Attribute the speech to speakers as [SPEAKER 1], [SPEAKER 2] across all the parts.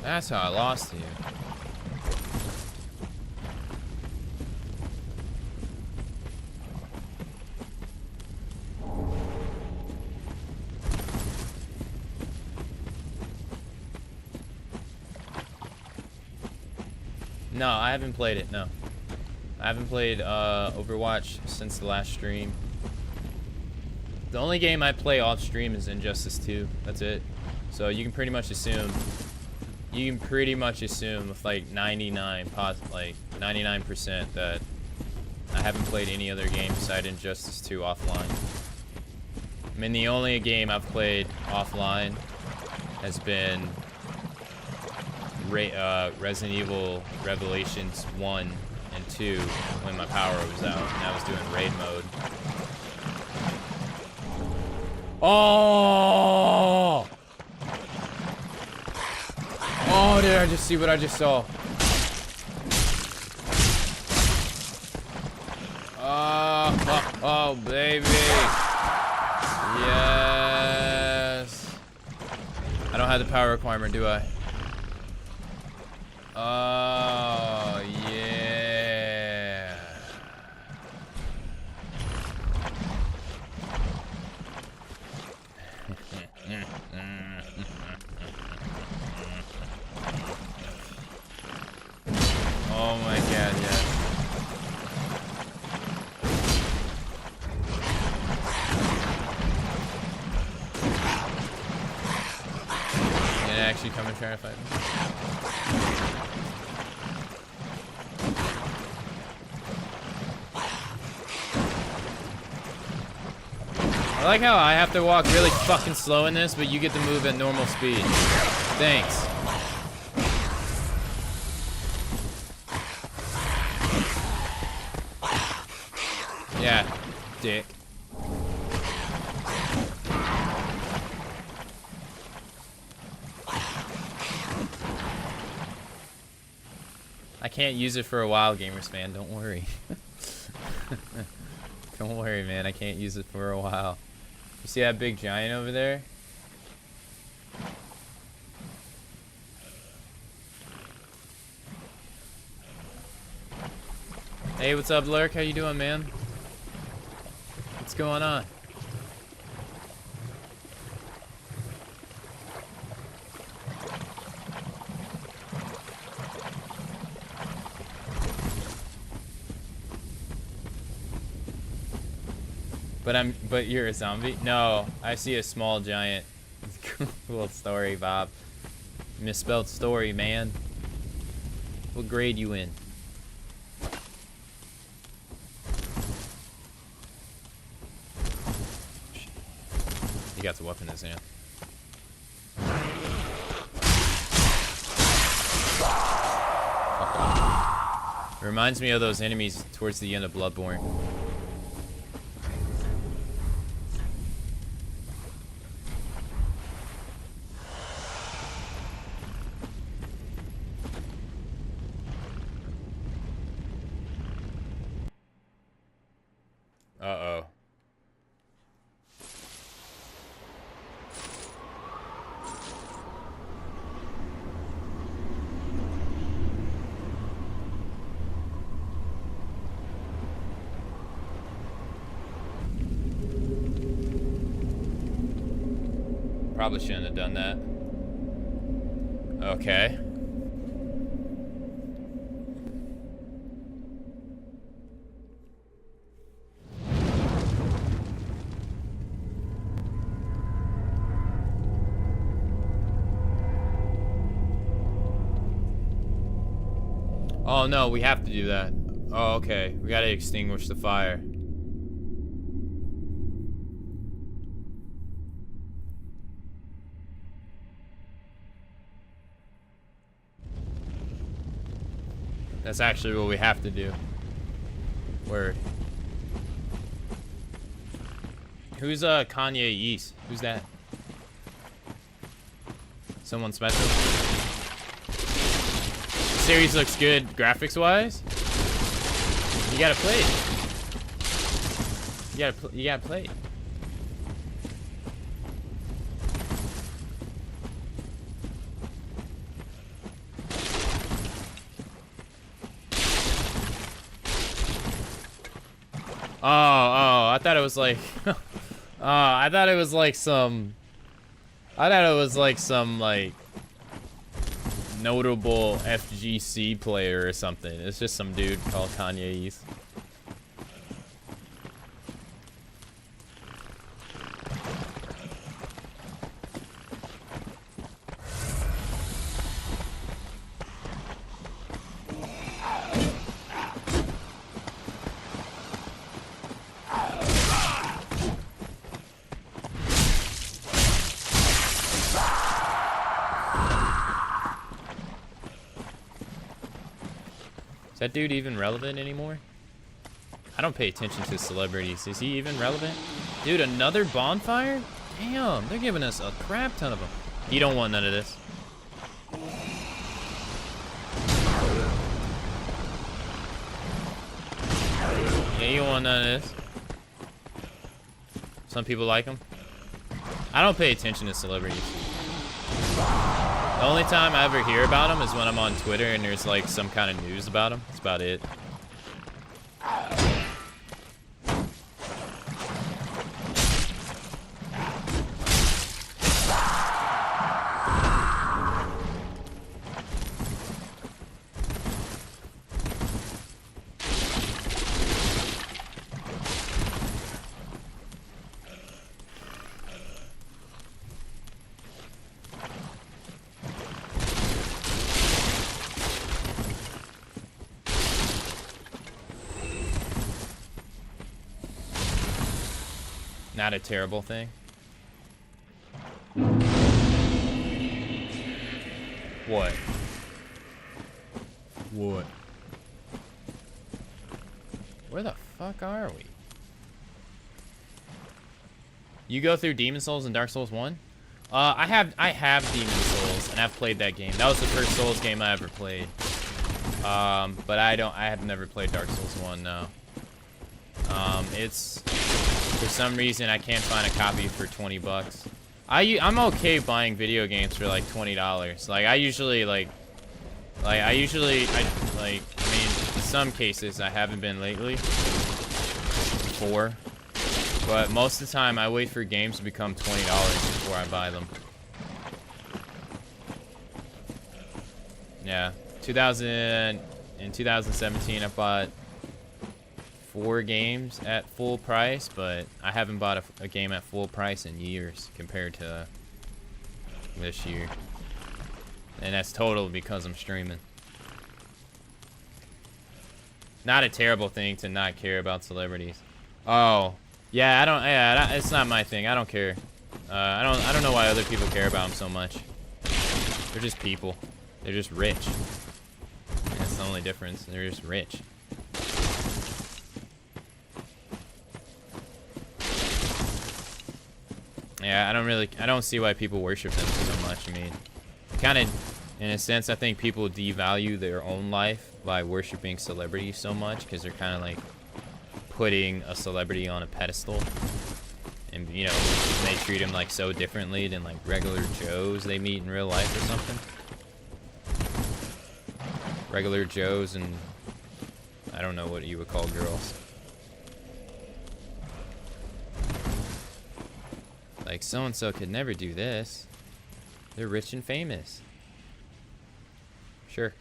[SPEAKER 1] That's how I lost to you. No, I haven't played it, no. I haven't played Overwatch since the last stream. The only game I play off stream is Injustice 2. That's it. So you can pretty much assume with like 99% that I haven't played any other game besides Injustice 2 offline. I mean, the only game I've played offline has been Resident Evil Revelations 1 and 2 when my power was out and I was doing raid mode. Oh! Oh, did I just see what I just saw? Oh, baby. Yes. I don't have the power requirement, do I? Oh, yeah. Oh my god, yes. You gonna actually come and try to fight me? I like how I have to walk really fucking slow in this, but you get to move at normal speed. Thanks. Yeah, dick. I can't use it for a while, gamers fan. Don't worry. Don't worry, man. I can't use it for a while. You see that big giant over there? Hey, what's up, Lurk? How you doing, man? What's going on? But you're a zombie? No, I see a small giant. Cool story, Bob. Misspelled story, man. What grade you in? He got the weapon in his hand. Fuck off. It reminds me of those enemies towards the end of Bloodborne. Uh-oh. Probably shouldn't have done that. Okay. Oh no, we have to do that. Oh, okay. We gotta extinguish the fire. That's actually what we have to do. Word. Who's Kanye East? Who's that? Someone special? The series looks good graphics wise. You gotta play it. You gotta play it. I thought it was like, I thought it was like some, like notable FGC player or something. It's just some dude called Kanye East. Is that dude even relevant anymore? I don't pay attention to celebrities. Is he even relevant? Dude, another bonfire? Damn, they're giving us a crap ton of them. You don't want none of this. Yeah, you don't want none of this. Some people like them. I don't pay attention to celebrities. The only time I ever hear about them is when I'm on Twitter and there's like some kind of news about them. That's about it. Not a terrible thing. What? What? Where the fuck are we? You go through Demon Souls and Dark Souls 1? I have Demon Souls and I've played that game. That was the first Souls game I ever played. But I have never played Dark Souls 1, no. It's for some reason I can't find a copy for 20 bucks. I'm okay buying video games for like $20. Like I mean, in some cases I haven't been lately. Before. But most of the time I wait for games to become $20 before I buy them. Yeah. In 2017 I bought 4 games at full price, but I haven't bought a game at full price in years compared to this year. And that's total because I'm streaming. Not a terrible thing to not care about celebrities. Oh, yeah, it's not my thing. I don't care. I don't know why other people care about them so much. They're just people. They're just rich. That's the only difference. They're just rich. Yeah, I don't see why people worship them so much. I mean, kind of, in a sense, I think people devalue their own life by worshiping celebrities so much because they're kind of like putting a celebrity on a pedestal. And, you know, they treat him like so differently than like regular Joes they meet in real life or something. Regular Joes and I don't know what you would call girls. Like, so-and-so could never do this. They're rich and famous. Sure.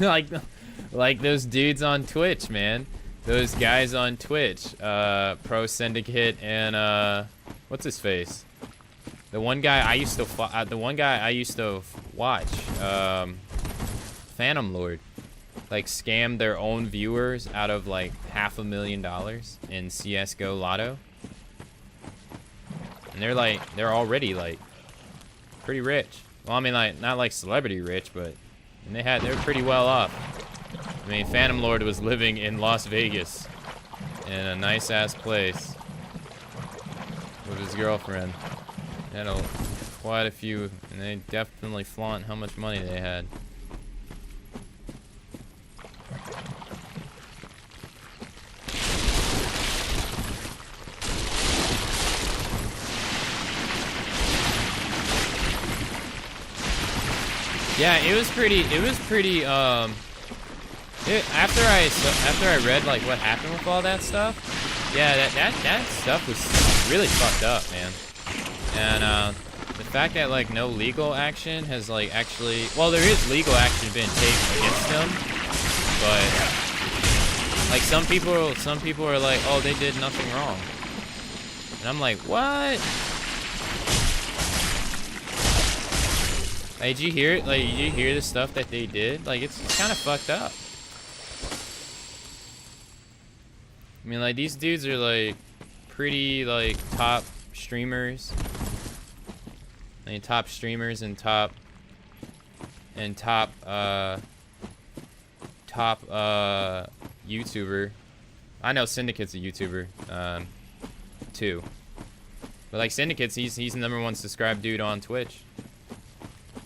[SPEAKER 1] like those dudes on Twitch, man. Those guys on Twitch. Pro Syndicate and, what's his face? The one guy I used to watch, Phantom Lord, like scammed their own viewers out of like $500,000 in CS:GO Lotto, and they're already like pretty rich. Well, I mean, like not like celebrity rich, but they're pretty well off. I mean, Phantom Lord was living in Las Vegas in a nice ass place with his girlfriend. Had quite a few, and they definitely flaunt how much money they had. Yeah, it was pretty. After I read like what happened with all that stuff, yeah, that stuff was really fucked up, man. And the fact that like no legal action has like actually, well, there is legal action being taken against them, but like some people are like, oh, they did nothing wrong, and I'm like, what? Like, did you hear it? Like, did you hear the stuff that they did? Like, it's kind of fucked up. I mean, like, these dudes are, like, pretty, like, top streamers. I mean, top streamers and top YouTuber. I know Syndicate's a YouTuber, too. But, like, Syndicate's, he's the #1 subscribed dude on Twitch.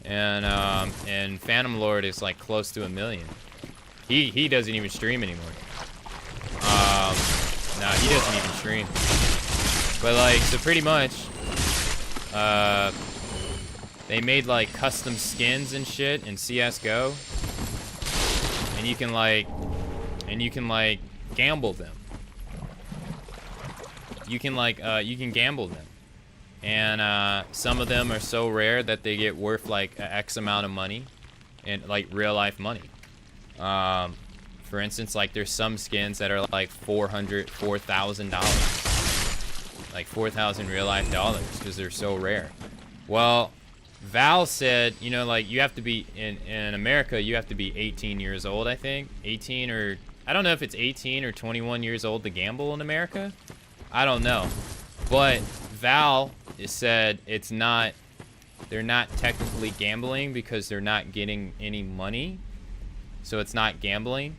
[SPEAKER 1] And Phantom Lord is like close to 1 million. He doesn't even stream anymore. Nah, he doesn't even stream. But like, so pretty much, they made like custom skins and shit in CS:GO, and you can like gamble them. You can gamble them. And some of them are so rare that they get worth like X amount of money, and like real life money. For instance, like there's some skins that are like $4,000, like 4,000 real life dollars, because they're so rare. Well, Val said, you know, like you have to be in America, you have to be 18 years old, I think. 18 or I don't know if it's 18 or 21 years old to gamble in America. I don't know, but Val said it's not, they're not technically gambling because they're not getting any money, so it's not gambling,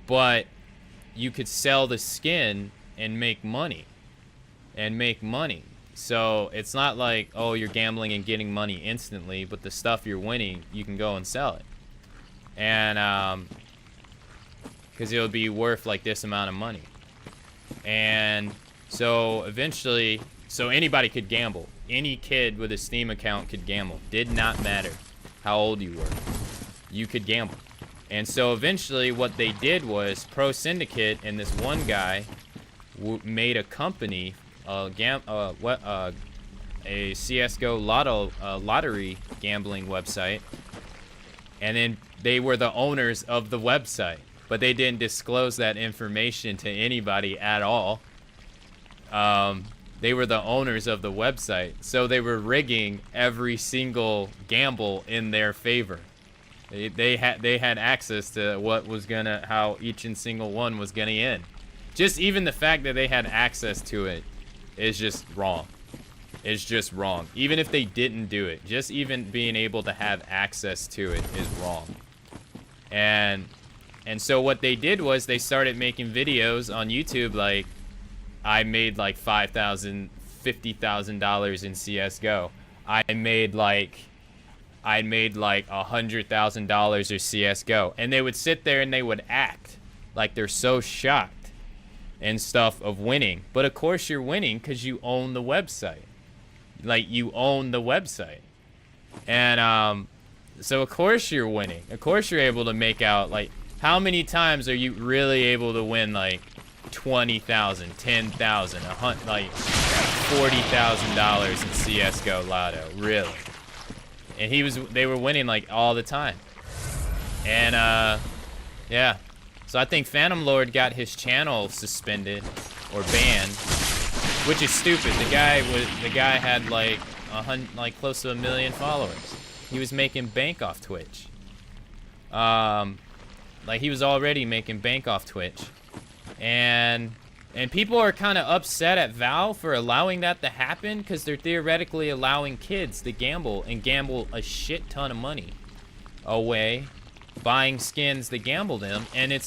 [SPEAKER 1] but you could sell the skin and make money, so it's not like, oh, you're gambling and getting money instantly, but the stuff you're winning, you can go and sell it, and because it'll be worth like this amount of money. And so eventually, so anybody could gamble. Any kid with a Steam account could gamble. Did not matter how old you were. You could gamble. And so eventually what they did was Pro Syndicate and this one guy made a company, a CS:GO lottery gambling website. And then they were the owners of the website, but they didn't disclose that information to anybody at all. They were the owners of the website, so they were rigging every single gamble in their favor. They had access to what was gonna, how each and single one was gonna end. Just even the fact that they had access to it is just wrong. It's just wrong. Even if they didn't do it, just even being able to have access to it is wrong. And so what they did was they started making videos on YouTube like, I made like $5,000, $50,000 in CS:GO. I made like $100,000 or CS:GO, and they would sit there and they would act like they're so shocked and stuff of winning. But of course you're winning because you own the website. Like you own the website, and so of course you're winning. Of course you're able to make out, like, how many times are you really able to win like 20,000, 10,000, like $40,000 in CS:GO Lotto, really? And they were winning like all the time. And yeah, so I think Phantom Lord got his channel suspended or banned, which is stupid. The guy had like close to 1 million followers. He was making bank off Twitch. Like he was already making bank off Twitch. And people are kind of upset at Valve for allowing that to happen, because they're theoretically allowing kids to gamble and gamble a shit ton of money away, buying skins to gamble them. And while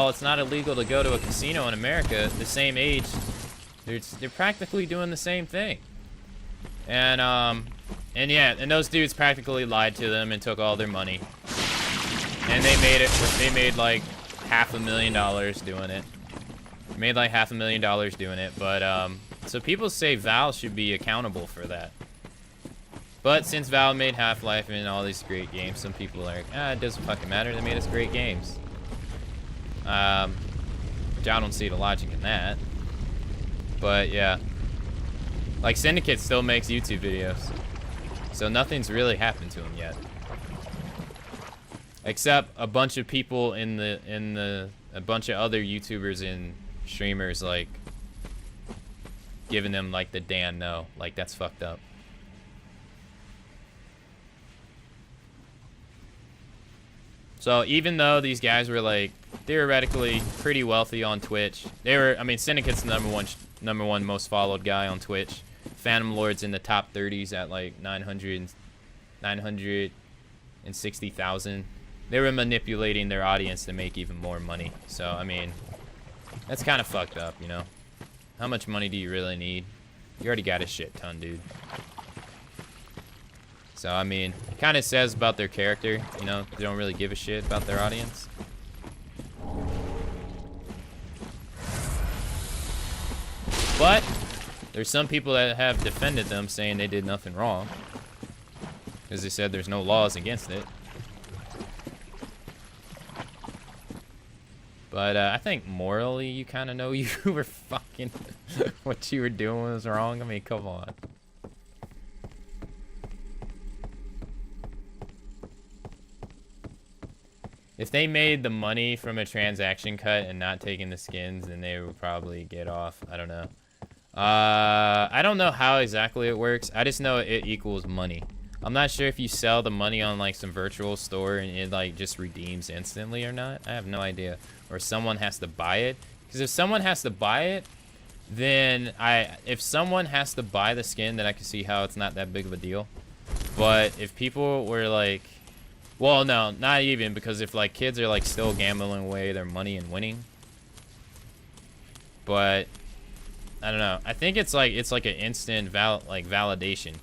[SPEAKER 1] it's not illegal to go to a casino in America, the same age, they're practically doing the same thing. And yeah, and those dudes practically lied to them and took all their money. And they made like $500,000 doing it. Made like $500,000 doing it, but so people say Val should be accountable for that. But since Valve made Half-Life and all these great games, some people are like, it doesn't fucking matter. They made us great games. Which I don't see the logic in that. But yeah. Like, Syndicate still makes YouTube videos. So nothing's really happened to him yet. Except a bunch of people a bunch of other YouTubers and streamers, like, giving them, like, the Dan no. Like, that's fucked up. So even though these guys were, like, theoretically pretty wealthy on Twitch, they were, I mean, Syndicate's the number one most followed guy on Twitch. Phantom Lord's in the top 30s at, like, 960,000. They were manipulating their audience to make even more money. So, I mean, that's kind of fucked up, you know? How much money do you really need? You already got a shit ton, dude. So, I mean, it kind of says about their character, you know? They don't really give a shit about their audience. But there's some people that have defended them, saying they did nothing wrong. Because they said there's no laws against it. But I think morally, you kind of know you were fucking... what you were doing was wrong. I mean, come on. If they made the money from a transaction cut and not taking the skins, then they would probably get off. I don't know. I don't know how exactly it works. I just know it equals money. I'm not sure if you sell the money on, like, some virtual store and it, like, just redeems instantly or not. I have no idea. Or someone has to buy it. Because if someone has to buy it, then if someone has to buy the skin, then I can see how it's not that big of a deal. But if people were, like... Well, no, not even, because if, like, kids are, like, still gambling away their money and winning. But... I don't know. I think it's like an instant validation.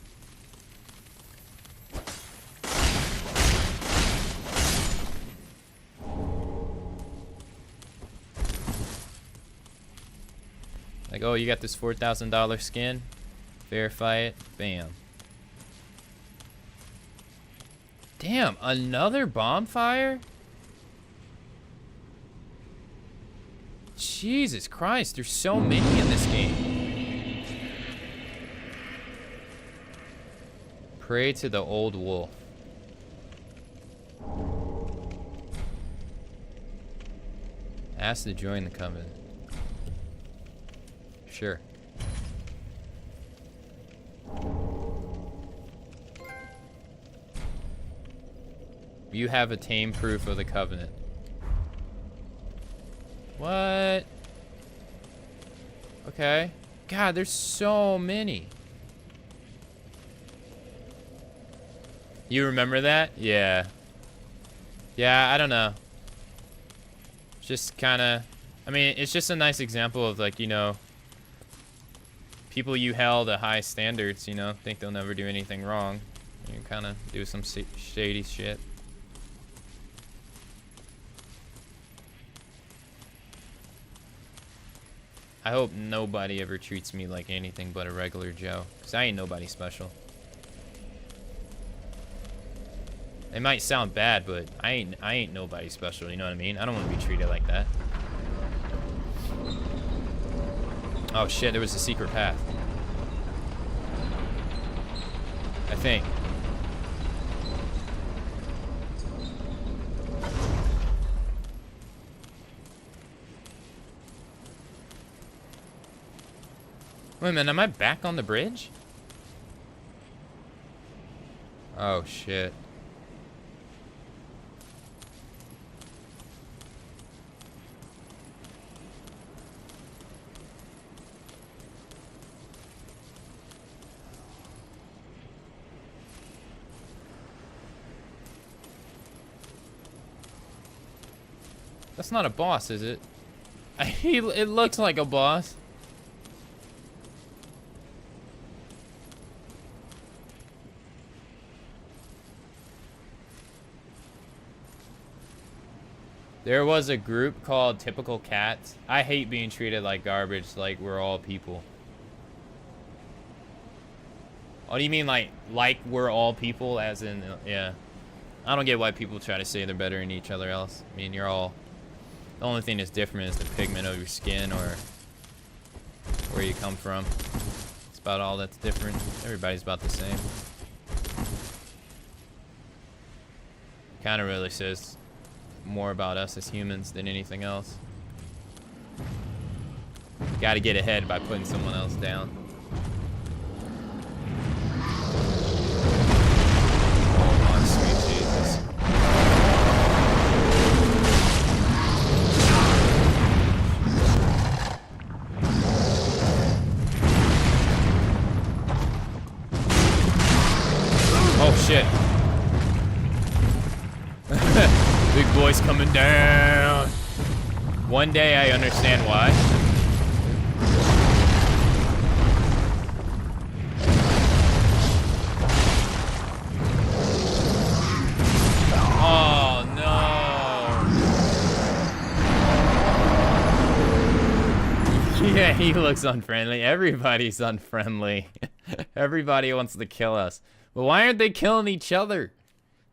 [SPEAKER 1] Like, oh, you got this $4,000 skin. Verify it. Bam. Damn, another bonfire? Jesus Christ, there's so many in this game. Pray to the old wolf. Ask to join the covenant. Sure. You have attained proof of the covenant. What? Okay. God, there's so many. You remember that? Yeah. Yeah, I don't know. Just kind of... I mean, it's just a nice example of, like, you know... people you held to high standards, you know, think they'll never do anything wrong. You kind of do some shady shit. I hope nobody ever treats me like anything but a regular Joe, because I ain't nobody special. It might sound bad, but I ain't nobody special, you know what I mean? I don't want to be treated like that. Oh shit, there was a secret path. I think. Wait a minute, am I back on the bridge? Oh shit. That's not a boss, is it? It looks like a boss. There was a group called Typical Cats. I hate being treated like garbage, like we're all people. Oh, do you mean like we're all people, as in, yeah. I don't get why people try to say they're better than each other else. I mean, you're all, the only thing that's different is the pigment of your skin or where you come from. It's about all that's different. Everybody's about the same. Kind of really says more about us as humans than anything else. Got to get ahead by putting someone else down. Oh my sweet Jesus. Oh shit. Big boy's coming down. One day I understand why. Oh no. Yeah, he looks unfriendly. Everybody's unfriendly. Everybody wants to kill us. But why aren't they killing each other?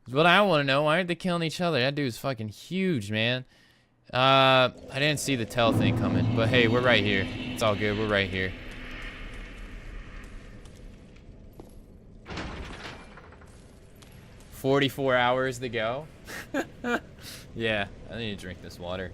[SPEAKER 1] That's what I want to know. Why aren't they killing each other? That dude's fucking huge, man. I didn't see the tail thing coming, but hey, we're right here. It's all good. We're right here. "44 hours to go." Yeah, I need to drink this water.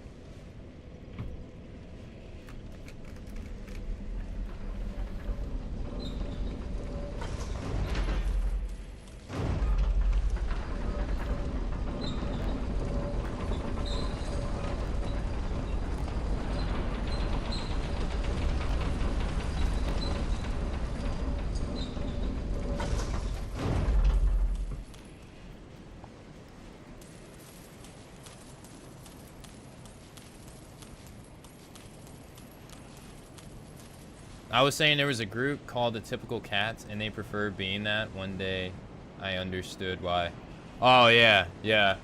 [SPEAKER 1] I was saying there was a group called the Typical Cats, and they prefer being that. One day, I understood why. Oh, yeah, yeah.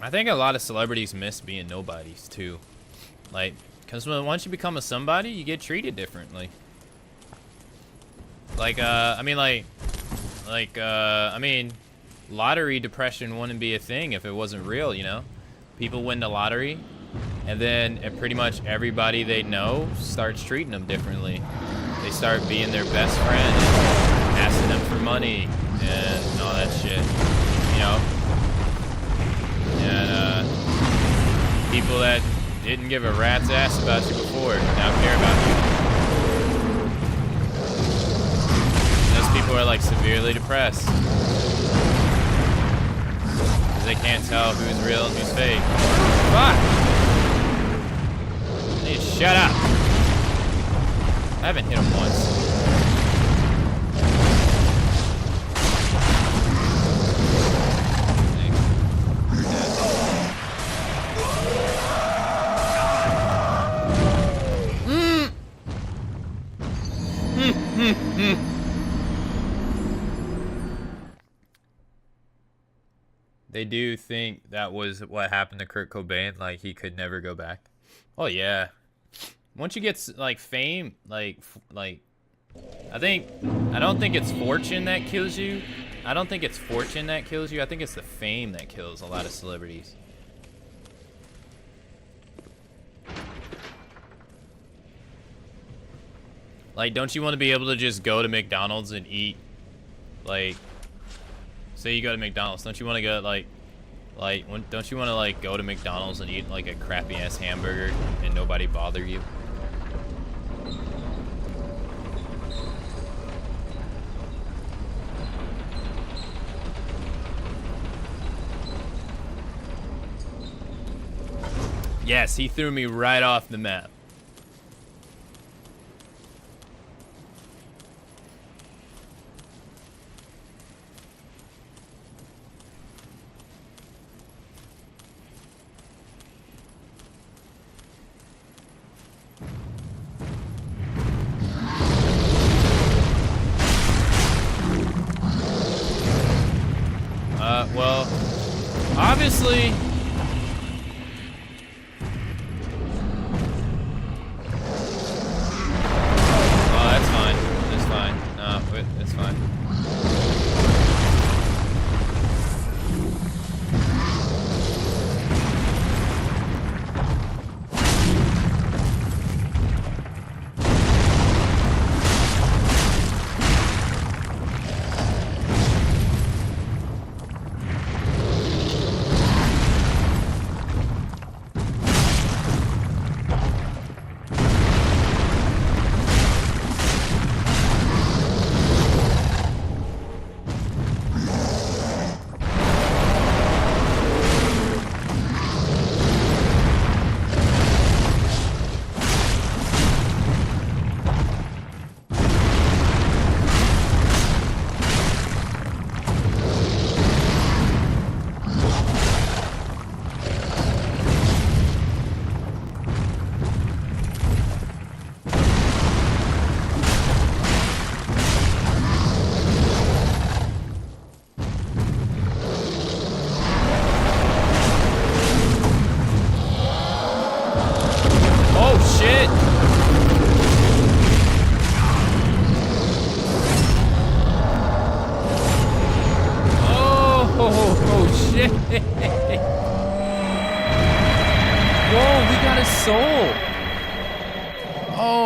[SPEAKER 1] I think a lot of celebrities miss being nobodies, too. Like, because once you become a somebody, you get treated differently. Like, I mean, lottery depression wouldn't be a thing if it wasn't real, you know? People win the lottery, and then pretty much everybody they know starts treating them differently. They start being their best friend and asking them for money and all that shit, you know? And people that didn't give a rat's ass about you before now care about you. Those people are like severely depressed. They can't tell who's real and who's fake. Fuck! I need to shut up. I haven't hit him once. They do think that was what happened to Kurt Cobain, like he could never go back. Oh yeah. Once you get like fame, like I don't think it's fortune that kills you. I don't think it's fortune that kills you. I think it's the fame that kills a lot of celebrities. Like, don't you want to be able to just go to McDonald's and eat, like, say you go to McDonald's, don't you want to go, don't you want to, like, go to McDonald's and eat, like, a crappy-ass hamburger and nobody bother you? Yes, he threw me right off the map. Well, obviously,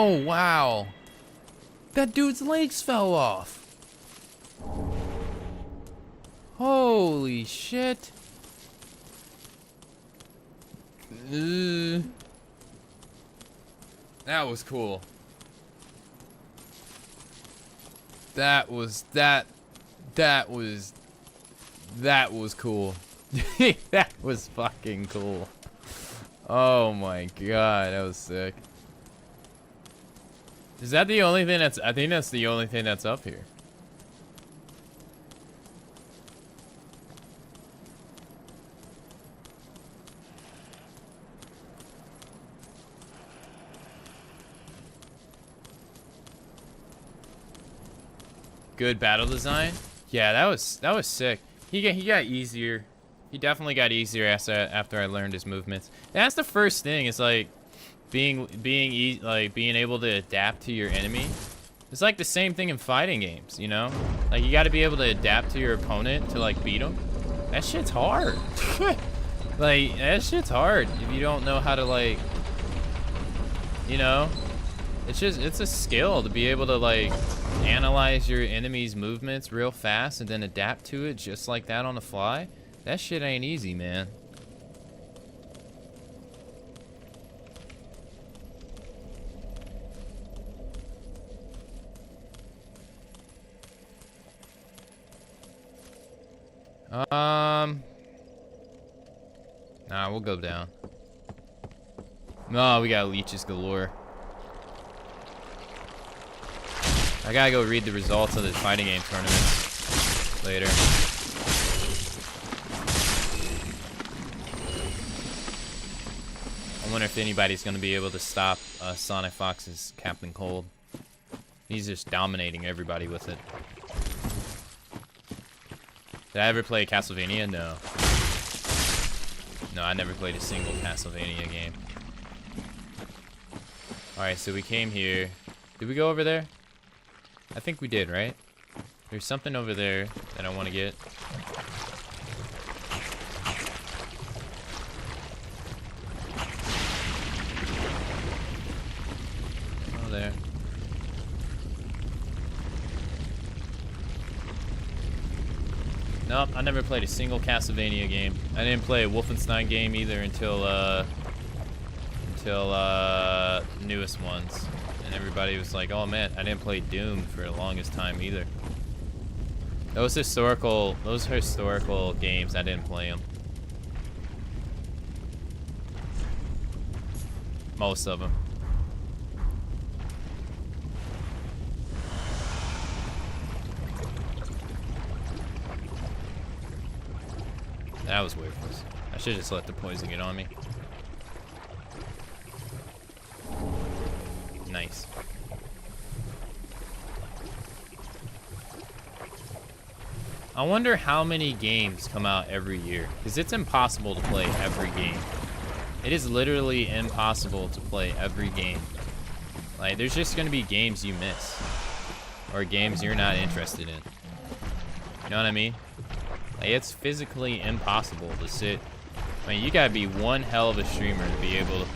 [SPEAKER 1] Oh, wow. That dude's legs fell off. Holy shit. That was cool. That was cool. That was fucking cool. Oh my god, that was sick. Is that the only thing that's, I think that's the only thing that's up here. Good battle design. Yeah, that was sick. He got easier. He definitely got easier after I learned his movements. That's the first thing. Is like being able to adapt to your enemy. It's like the same thing in fighting games, you know? Like you got to be able to adapt to your opponent to like beat them. That shit's hard. Like that shit's hard if you don't know how to like, you know? It's a skill to be able to like analyze your enemy's movements real fast and then adapt to it just like that on the fly. That shit ain't easy, man. Nah, we'll go down. No, we got leeches galore. I gotta go read the results of the fighting game tournament later. I wonder if anybody's gonna be able to stop Sonic Fox's Captain Cold. He's just dominating everybody with it. Did I ever play Castlevania? No. No, I never played a single Castlevania game. Alright, so we came here. Did we go over there? I think we did, right? There's something over there that I want to get. Oh, there. Nope, I never played a single Castlevania game. I didn't play a Wolfenstein game either until newest ones. And everybody was like, oh man, I didn't play Doom for the longest time either. Those historical games, I didn't play them. Most of them. That was worthless. I should just let the poison get on me. Nice. I wonder how many games come out every year, because it's impossible to play every game. It is literally impossible to play every game. Like, there's just gonna be games you miss, or games you're not interested in. You know what I mean? Like, it's physically impossible to sit. I mean, you gotta be one hell of a streamer to be able to.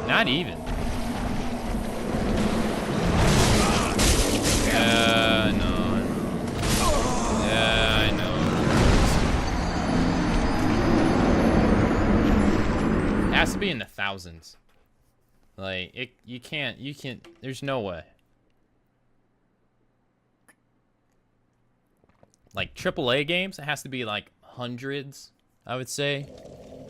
[SPEAKER 1] Not even. Yeah, no. Yeah, I know. It has to be in the thousands. Like, you can't, there's no way. Like, AAA games, it has to be like hundreds, I would say.